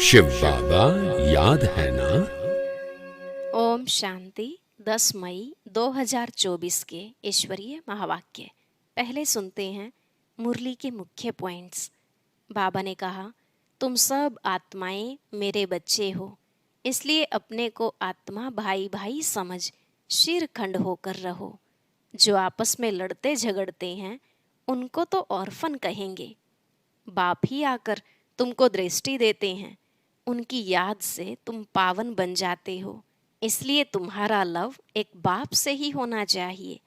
शिव बाबा याद है ना। ओम शांति। 10 मई 2024 के ईश्वरीय महावाक्य। पहले सुनते हैं मुरली के मुख्य पॉइंट्स। बाबा ने कहा, तुम सब आत्माएं मेरे बच्चे हो, इसलिए अपने को आत्मा भाई भाई समझ शिरखंड होकर रहो। जो आपस में लड़ते झगड़ते हैं उनको तो ऑर्फन कहेंगे। बाप ही आकर तुमको दृष्टि देते हैं, उनकी याद से तुम पावन बन जाते हो। इसलिए तुम्हारा लव एक बाप से ही होना चाहिए।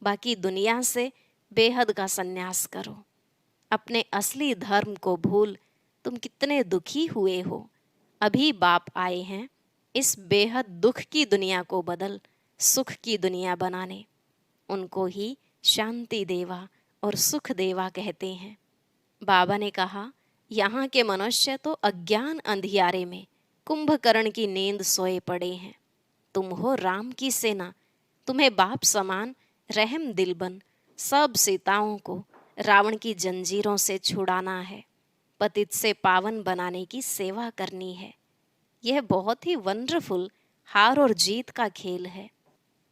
बाकी दुनिया से बेहद का संन्यास करो। अपने असली धर्म को भूल तुम कितने दुखी हुए हो। अभी बाप आए हैं इस बेहद दुख की दुनिया को बदल सुख की दुनिया बनाने। उनको ही शांति देवा और सुख देवा कहते हैं। बाबा ने कहा, यहाँ के मनुष्य तो अज्ञान अंधियारे में कुंभकर्ण की नींद सोए पड़े हैं। तुम हो राम की सेना, तुम्हें बाप समान रहम दिल बन सब सीताओं को रावण की जंजीरों से छुड़ाना है। पतित से पावन बनाने की सेवा करनी है। यह बहुत ही वंडरफुल हार और जीत का खेल है।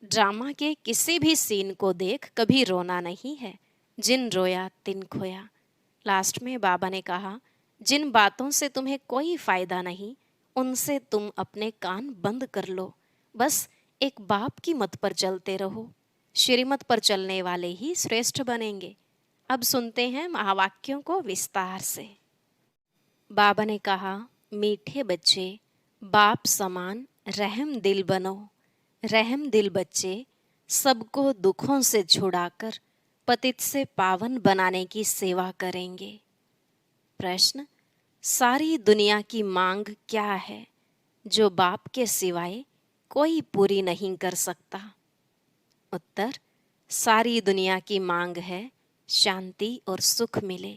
ड्रामा के किसी भी सीन को देख कभी रोना नहीं है। जिन रोया तिन खोया। लास्ट में बाबा ने कहा, जिन बातों से तुम्हें कोई फायदा नहीं उनसे तुम अपने कान बंद कर लो। बस एक बाप की मत पर चलते रहो। श्रीमत पर चलने वाले ही श्रेष्ठ बनेंगे। अब सुनते हैं महावाक्यों को विस्तार से। बाबा ने कहा, मीठे बच्चे बाप समान रहम दिल बनो। रहम दिल बच्चे सबको दुखों से छुड़ाकर पतित से पावन बनाने की सेवा करेंगे। प्रश्न, सारी दुनिया की मांग क्या है जो बाप के सिवाय कोई पूरी नहीं कर सकता? उत्तर, सारी दुनिया की मांग है शांति और सुख मिले।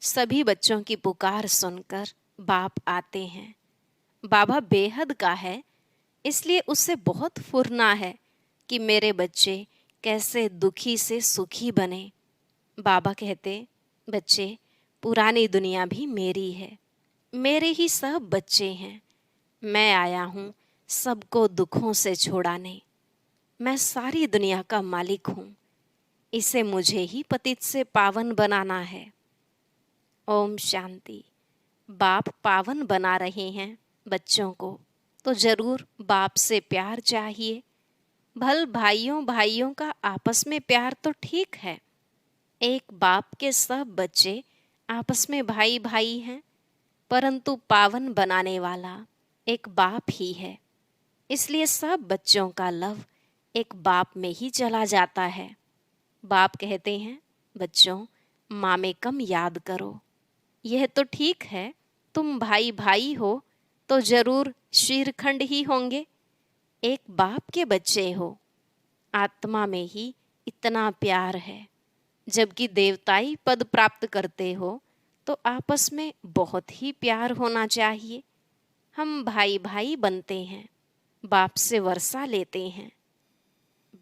सभी बच्चों की पुकार सुनकर बाप आते हैं। बाबा बेहद का है, इसलिए उससे बहुत फुरना है कि मेरे बच्चे कैसे दुखी से सुखी बने। बाबा कहते, बच्चे पुरानी दुनिया भी मेरी है, मेरे ही सब बच्चे हैं। मैं आया हूँ सबको दुखों से छुड़ाने। मैं सारी दुनिया का मालिक हूँ, इसे मुझे ही पतित से पावन बनाना है। ओम शांति। बाप पावन बना रहे हैं बच्चों को, तो जरूर बाप से प्यार चाहिए। भल भाइयों भाइयों का आपस में प्यार तो ठीक है। एक बाप के सब बच्चे आपस में भाई भाई हैं, परंतु पावन बनाने वाला एक बाप ही है। इसलिए सब बच्चों का लव एक बाप में ही चला जाता है। बाप कहते हैं, बच्चों माँ में कम याद करो। यह तो ठीक है, तुम भाई भाई हो तो जरूर शीरखंड ही होंगे। एक बाप के बच्चे हो, आत्मा में ही इतना प्यार है। जबकि देवताई पद प्राप्त करते हो तो आपस में बहुत ही प्यार होना चाहिए। हम भाई भाई बनते हैं, बाप से वर्षा लेते हैं।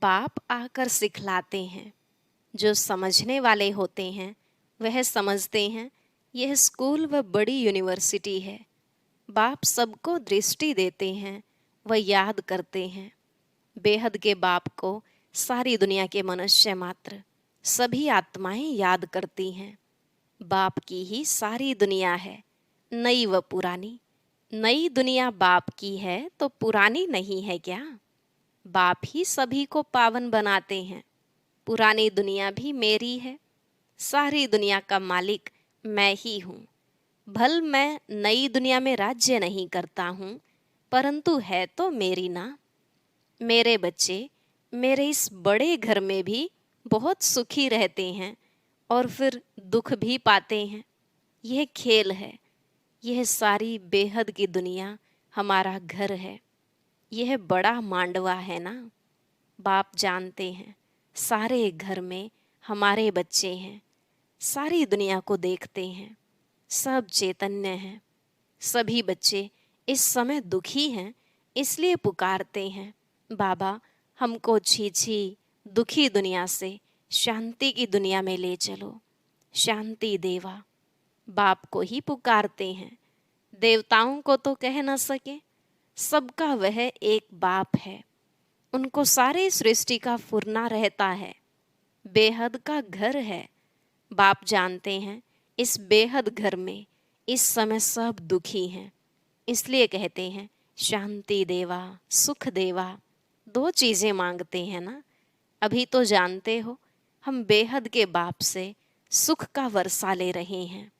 बाप आकर सिखलाते हैं। जो समझने वाले होते हैं वह समझते हैं यह स्कूल व बड़ी यूनिवर्सिटी है। बाप सबको दृष्टि देते हैं, वह याद करते हैं। बेहद के बाप को सारी दुनिया के मनुष्य मात्र सभी आत्माएं याद करती हैं। बाप की ही सारी दुनिया है, नई व पुरानी। नई दुनिया बाप की है तो पुरानी नहीं है क्या? बाप ही सभी को पावन बनाते हैं। पुरानी दुनिया भी मेरी है। सारी दुनिया का मालिक मैं ही हूँ। भल मैं नई दुनिया में राज्य नहीं करता हूँ, परंतु है तो मेरी ना। मेरे बच्चे मेरे इस बड़े घर में भी बहुत सुखी रहते हैं और फिर दुख भी पाते हैं। यह खेल है। यह सारी बेहद की दुनिया हमारा घर है। यह बड़ा मांडवा है ना। बाप जानते हैं सारे घर में हमारे बच्चे हैं। सारी दुनिया को देखते हैं, सब चैतन्य हैं। सभी बच्चे इस समय दुखी हैं, इसलिए पुकारते हैं, बाबा हमको छी दुखी दुनिया से शांति की दुनिया में ले चलो। शांति देवा बाप को ही पुकारते हैं। देवताओं को तो कह न सके, सबका वह एक बाप है। उनको सारे सृष्टि का फुरना रहता है, बेहद का घर है। बाप जानते हैं इस बेहद घर में इस समय सब दुखी हैं, इसलिए कहते हैं शांति देवा सुख देवा। दो चीजें मांगते हैं ना। अभी तो जानते हो हम बेहद के बाप से सुख का वर्षा ले रहे हैं।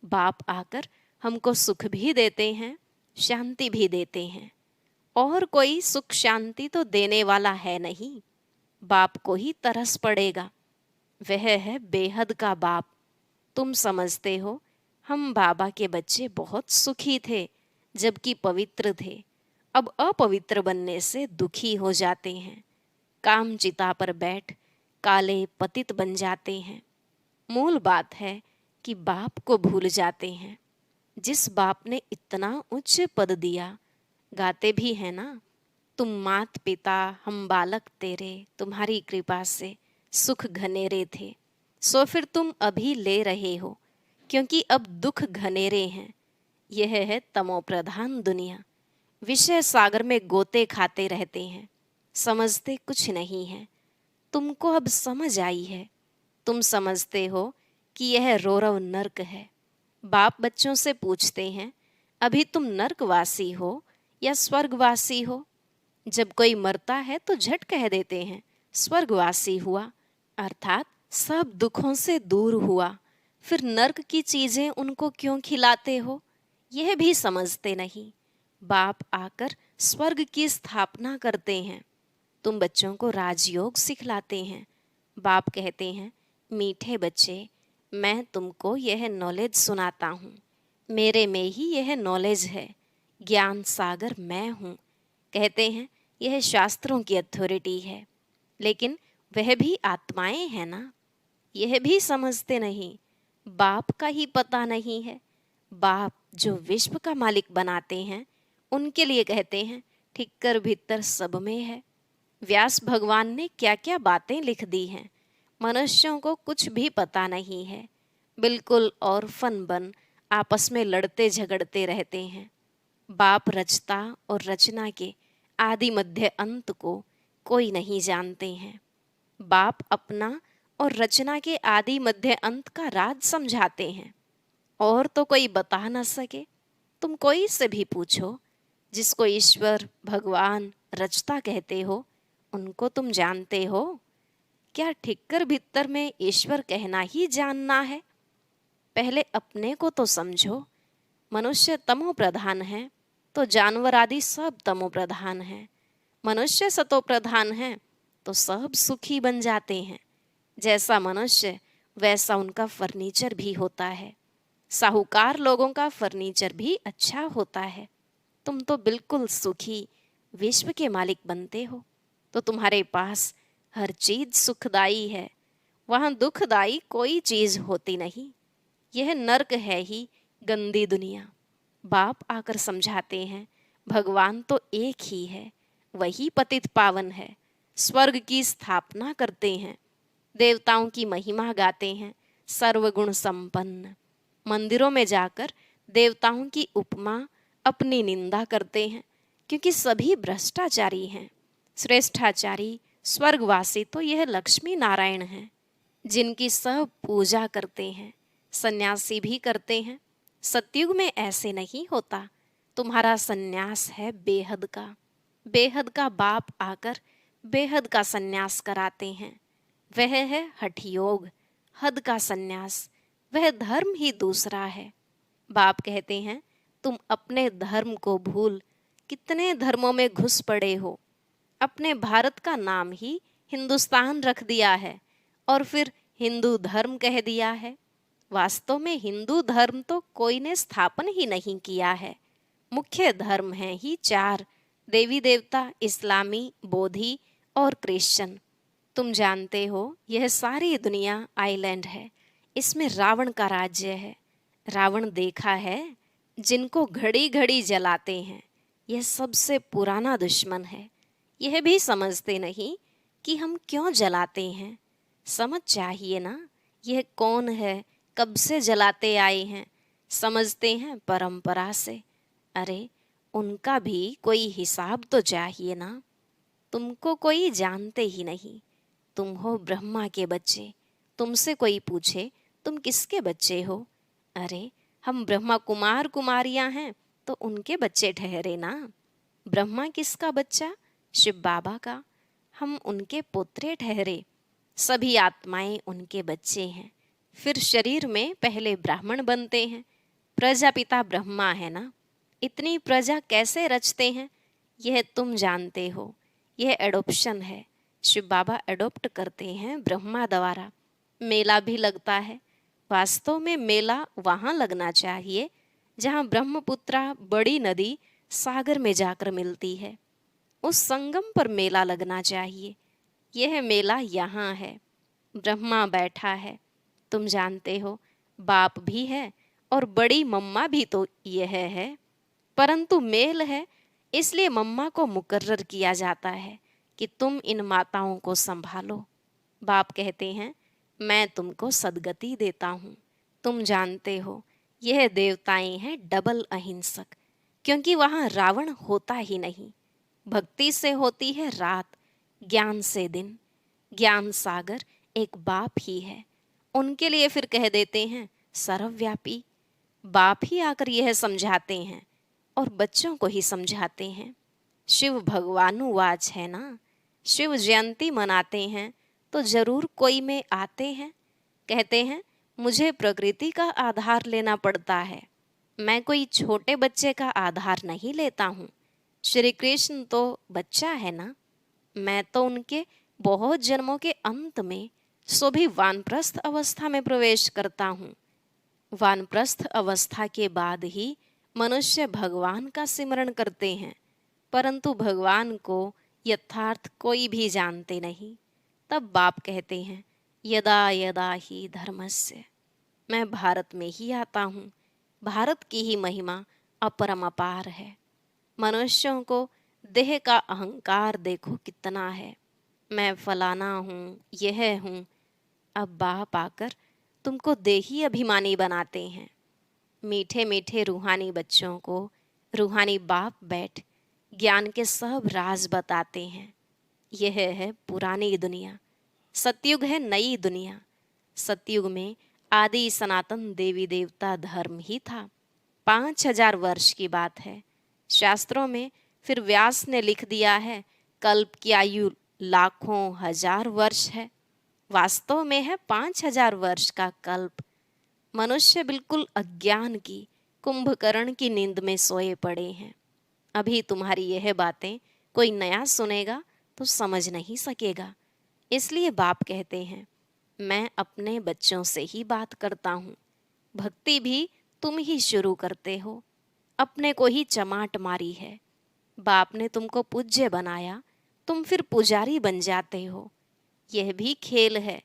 बाप आकर हमको सुख भी देते हैं, शांति भी देते हैं, और कोई सुख शांति तो देने वाला है नहीं। बाप को ही तरस पड़ेगा, वह है बेहद का बाप। तुम समझते हो हम बाबा के बच्चे बहुत सुखी थे जबकि पवित्र थे, अब अपवित्र बनने से दुखी हो जाते हैं। काम चिता पर बैठ काले पतित बन जाते हैं। मूल बात है कि बाप को भूल जाते हैं। जिस बाप ने इतना उच्च पद दिया, गाते भी है ना, तुम मात पिता हम बालक तेरे, तुम्हारी कृपा से सुख घनेरे थे, सो फिर तुम अभी ले रहे हो, क्योंकि अब दुख घनेरे हैं। यह है तमो प्रधान दुनिया। विषय सागर में गोते खाते रहते हैं, समझते कुछ नहीं है। तुमको अब समझ आई है। तुम समझते हो कि यह रौरव नर्क है। बाप बच्चों से पूछते हैं, अभी तुम नर्कवासी हो या स्वर्गवासी हो? जब कोई मरता है तो झट कह देते हैं स्वर्गवासी हुआ, अर्थात सब दुखों से दूर हुआ। फिर नर्क की चीजें उनको क्यों खिलाते हो, यह भी समझते नहीं। बाप आकर स्वर्ग की स्थापना करते हैं, तुम बच्चों को राजयोग सिखलाते हैं। बाप कहते हैं, मीठे बच्चे, मैं तुमको यह नॉलेज सुनाता हूँ, मेरे में ही यह नॉलेज है, ज्ञान सागर मैं हूँ। कहते हैं यह शास्त्रों की अथॉरिटी है, लेकिन वह भी आत्माएं हैं ना, यह भी समझते नहीं। बाप का ही पता नहीं है। बाप जो विश्व का मालिक बनाते हैं, उनके लिए कहते हैं ठिक्कर भीतर सब में है। व्यास भगवान ने क्या क्या बातें लिख दी हैं, मनुष्यों को कुछ भी पता नहीं है। बिल्कुल ऑर्फन बन आपस में लड़ते झगड़ते रहते हैं। बाप रचता और रचना के आदि मध्य अंत को कोई नहीं जानते हैं। बाप अपना और रचना के आदि मध्य अंत का राज समझाते हैं, और तो कोई बता न सके। तुम कोई से भी पूछो, जिसको ईश्वर भगवान रचता कहते हो, उनको तुम जानते हो? क्या ठिक्कर भीतर में ईश्वर कहना ही जानना है? पहले अपने को तो समझो। मनुष्य तमो प्रधान है तो जानवर आदि सब तमो प्रधान है। मनुष्य सतो प्रधान है तो सब सुखी बन जाते हैं। जैसा मनुष्य वैसा उनका फर्नीचर भी होता है। साहूकार लोगों का फर्नीचर भी अच्छा होता है। तुम तो बिल्कुल सुखी विश्व के मालिक बनते हो, तो तुम्हारे पास हर चीज सुखदाई है, वहां दुखदाई कोई चीज होती नहीं। यह नर्क है ही, गंदी दुनिया। बाप आकर समझाते हैं भगवान तो एक ही है, वही पतित पावन है। स्वर्ग की स्थापना करते हैं, देवताओं की महिमा गाते हैं, सर्वगुण संपन्न। मंदिरों में जाकर देवताओं की उपमा अपनी निंदा करते हैं, क्योंकि सभी भ्रष्टाचारी हैं। श्रेष्ठाचारी स्वर्गवासी तो यह लक्ष्मी नारायण हैं, जिनकी सब पूजा करते हैं, सन्यासी भी करते हैं। सतयुग में ऐसे नहीं होता। तुम्हारा सन्यास है बेहद का। बेहद का बाप आकर बेहद का सन्यास कराते हैं। वह है हठ योग, हद का सन्यास। वह धर्म ही दूसरा है। बाप कहते हैं तुम अपने धर्म को भूल कितने धर्मों में घुस पड़े हो। अपने भारत का नाम ही हिंदुस्तान रख दिया है और फिर हिंदू धर्म कह दिया है। वास्तव में हिंदू धर्म तो कोई ने स्थापन ही नहीं किया है। मुख्य धर्म हैं ही चार, देवी देवता, इस्लामी, बोधि और क्रिश्चियन। तुम जानते हो यह सारी दुनिया आइलैंड है, इसमें रावण का राज्य है। रावण देखा है, जिनको घड़ी घड़ी जलाते हैं, यह सबसे पुराना दुश्मन है। यह भी समझते नहीं कि हम क्यों जलाते हैं। समझ चाहिए ना, यह कौन है, कब से जलाते आए हैं। समझते हैं परंपरा से। अरे उनका भी कोई हिसाब तो चाहिए ना। तुमको कोई जानते ही नहीं, तुम हो ब्रह्मा के बच्चे। तुमसे कोई पूछे तुम किसके बच्चे हो, अरे हम ब्रह्मा कुमार कुमारियां हैं तो उनके बच्चे ठहरे ना। ब्रह्मा किसका बच्चा, शिव बाबा का, हम उनके पुत्रे ठहरे। सभी आत्माएं उनके बच्चे हैं। फिर शरीर में पहले ब्राह्मण बनते हैं। प्रजापिता ब्रह्मा है ना। इतनी प्रजा कैसे रचते हैं यह तुम जानते हो। यह एडॉप्शन है। शिव बाबा एडॉप्ट करते हैं ब्रह्मा द्वारा। मेला भी लगता है। वास्तव में मेला वहाँ लगना चाहिए जहाँ ब्रह्मपुत्रा बड़ी नदी सागर में जाकर मिलती है। उस संगम पर मेला लगना चाहिए। यह मेला यहाँ है। ब्रह्मा बैठा है, तुम जानते हो। बाप भी है और बड़ी मम्मा भी तो यह है। परंतु मेल है, इसलिए मम्मा को मुकर्रर किया जाता है कि तुम इन माताओं को संभालो। बाप कहते हैं मैं तुमको सदगति देता हूँ। तुम जानते हो यह देवताएं हैं डबल अहिंसक, क्योंकि वहाँ रावण होता ही नहीं। भक्ति से होती है रात, ज्ञान से दिन। ज्ञान सागर एक बाप ही है। उनके लिए फिर कह देते हैं सर्वव्यापी। बाप ही आकर यह समझाते हैं और बच्चों को ही समझाते हैं। शिव भगवानुवाच है ना। शिव जयंती मनाते हैं तो जरूर कोई में आते हैं। कहते हैं मुझे प्रकृति का आधार लेना पड़ता है, मैं कोई छोटे बच्चे का आधार नहीं लेता हूँ। श्री कृष्ण तो बच्चा है ना। मैं तो उनके बहुत जन्मों के अंत में सो भी वानप्रस्थ अवस्था में प्रवेश करता हूँ। वानप्रस्थ अवस्था के बाद ही मनुष्य भगवान का सिमरण करते हैं, परंतु भगवान को यथार्थ कोई भी जानते नहीं। तब बाप कहते हैं यदा यदा ही धर्मस्य। मैं भारत में ही आता हूँ। भारत की ही महिमा अपरम अपार है। मनुष्यों को देह का अहंकार देखो कितना है। मैं फलाना हूँ, यह हूँ। अब बाप आकर तुमको देही अभिमानी बनाते हैं। मीठे मीठे रूहानी बच्चों को रूहानी बाप बैठ ज्ञान के सब राज बताते हैं। यह है पुरानी दुनिया, सतयुग है नई दुनिया। सतयुग में आदि सनातन देवी देवता धर्म ही था। 5000 वर्ष की बात है। शास्त्रों में फिर व्यास ने लिख दिया है कल्प की आयु लाखों हजार वर्ष है। वास्तव में है 5000 वर्ष का कल्प। मनुष्य बिल्कुल अज्ञान की कुंभकर्ण की नींद में सोए पड़े हैं। अभी तुम्हारी यह बातें कोई नया सुनेगा तो समझ नहीं सकेगा। इसलिए बाप कहते हैं मैं अपने बच्चों से ही बात करता हूँ। भक्ति भी तुम ही शुरू करते हो। अपने को ही चमाट मारी है। बाप ने तुमको पूज्य बनाया, तुम फिर पुजारी बन जाते हो। यह भी खेल है।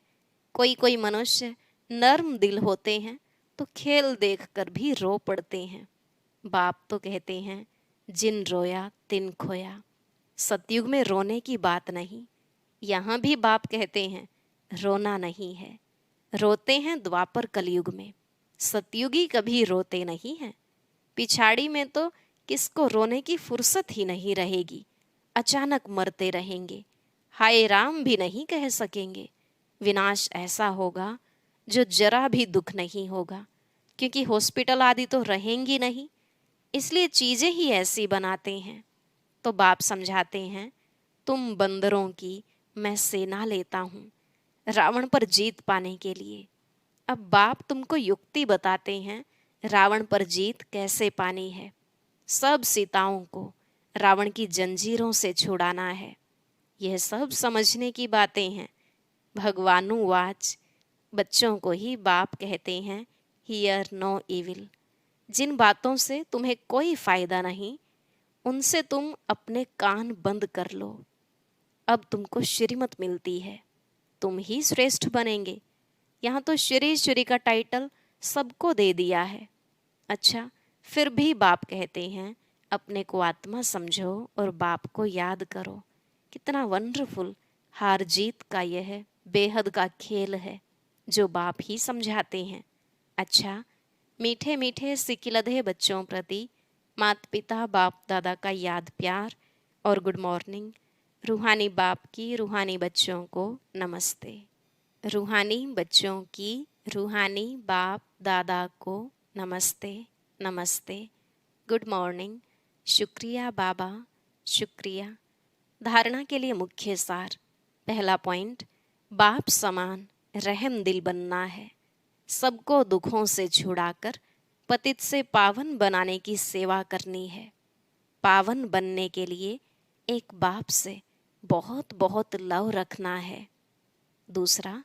कोई कोई मनुष्य नर्म दिल होते हैं तो खेल देखकर भी रो पड़ते हैं। बाप तो कहते हैं जिन रोया तिन खोया। सतयुग में रोने की बात नहीं। यहाँ भी बाप कहते हैं रोना नहीं है। रोते हैं द्वापर कलयुग में। सतयुगी कभी रोते नहीं हैं। पिछाड़ी में तो किसको रोने की फुर्सत ही नहीं रहेगी। अचानक मरते रहेंगे। हाय राम भी नहीं कह सकेंगे। विनाश ऐसा होगा जो जरा भी दुख नहीं होगा, क्योंकि हॉस्पिटल आदि तो रहेंगी नहीं। इसलिए चीजें ही ऐसी बनाते हैं। तो बाप समझाते हैं तुम बंदरों की मैं सेना लेता हूँ रावण पर जीत पाने के लिए। अब बाप तुमको युक्ति बताते हैं रावण पर जीत कैसे पानी है। सब सीताओं को रावण की जंजीरों से छुड़ाना है। यह सब समझने की बातें हैं। भगवानुवाच। बच्चों को ही बाप कहते हैं हियर नो इविल। जिन बातों से तुम्हें कोई फायदा नहीं उनसे तुम अपने कान बंद कर लो। अब तुमको श्रीमत मिलती है, तुम ही श्रेष्ठ बनेंगे। यहाँ तो श्री श्री का टाइटल सबको दे दिया है। अच्छा, फिर भी बाप कहते हैं अपने को आत्मा समझो और बाप को याद करो। कितना वंडरफुल हार जीत का यह बेहद का खेल है जो बाप ही समझाते हैं। अच्छा, मीठे मीठे सिकिलधे बच्चों प्रति माता पिता बाप दादा का याद प्यार और गुड मॉर्निंग। रूहानी बाप की रूहानी बच्चों को नमस्ते। रूहानी बच्चों की रूहानी बाप दादा को नमस्ते नमस्ते, गुड मॉर्निंग, शुक्रिया बाबा, शुक्रिया। धारणा के लिए मुख्य सार। पहला पॉइंट, बाप समान रहम दिल बनना है। सबको दुखों से छुड़ाकर पतित से पावन बनाने की सेवा करनी है। पावन बनने के लिए एक बाप से बहुत बहुत लव रखना है। दूसरा,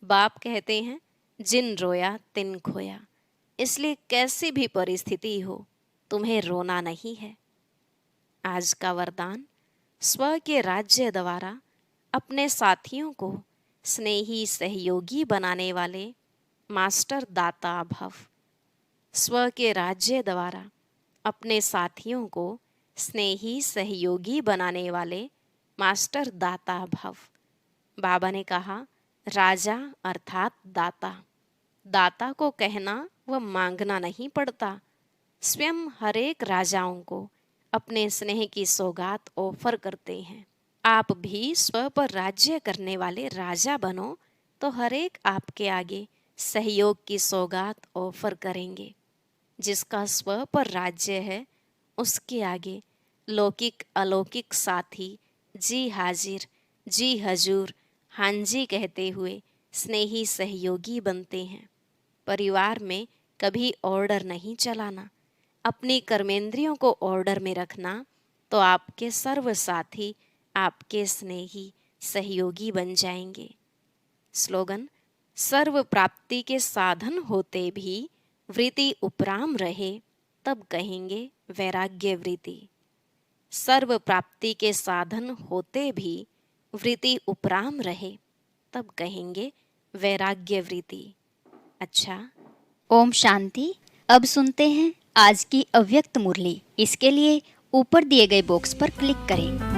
बाप कहते हैं जिन रोया तिन खोया, इसलिए कैसी भी परिस्थिति हो तुम्हें रोना नहीं है। आज का वरदान, स्व के राज्य द्वारा अपने साथियों को स्नेही सहयोगी बनाने वाले मास्टर दाता भव। स्व के राज्य द्वारा अपने साथियों को स्नेही सहयोगी बनाने वाले मास्टर दाता भव। बाबा ने कहा, राजा अर्थात दाता। दाता को कहना व मांगना नहीं पड़ता। स्वयं हर एक राजाओं को अपने स्नेह की सौगात ऑफर करते हैं। आप भी स्व पर राज्य करने वाले राजा बनो तो हर एक आपके आगे सहयोग की सौगात ऑफर करेंगे। जिसका स्व पर राज्य है उसके आगे लौकिक अलौकिक साथी जी हाजिर, जी हजूर, हाँ जी कहते हुए स्नेही सहयोगी बनते हैं। परिवार में कभी ऑर्डर नहीं चलाना, अपनी कर्मेंद्रियों को ऑर्डर में रखना, तो आपके सर्व साथी आपके स्नेही सहयोगी बन जाएंगे। स्लोगन, सर्व प्राप्ति के साधन होते भी वृत्ति उपराम रहे तब कहेंगे वैराग्य वृत्ति। सर्व प्राप्ति के साधन होते भी वृत्ति उपराम रहे तब कहेंगे वैराग्य वृत्ति। अच्छा, ओम शांति। अब सुनते हैं आज की अव्यक्त मुरली। इसके लिए ऊपर दिए गए बॉक्स पर क्लिक करें।